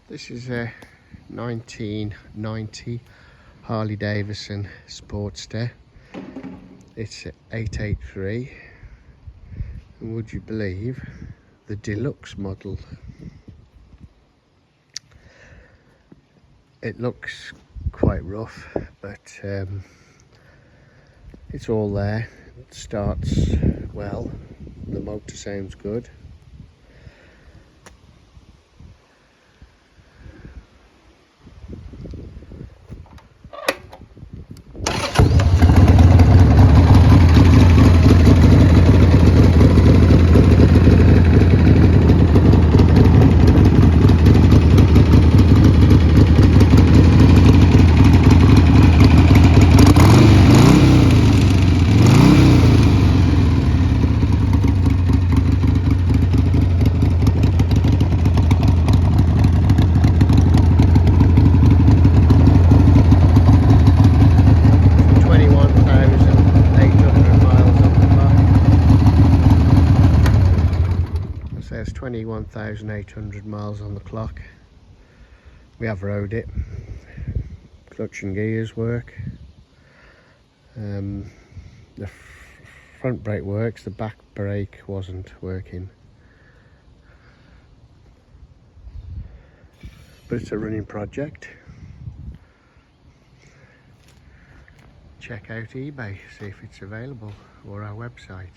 This is a 1990 Harley Davidson Sportster. It's an 883, and would you believe, the Deluxe model. It looks quite rough, but it's all there. It starts well, the motor sounds good. There's 21,800 miles on the clock. We have rode it. Clutch and gears work. The front brake works, the back brake wasn't working. But it's a running project. Check out eBay, see if it's available, or our website.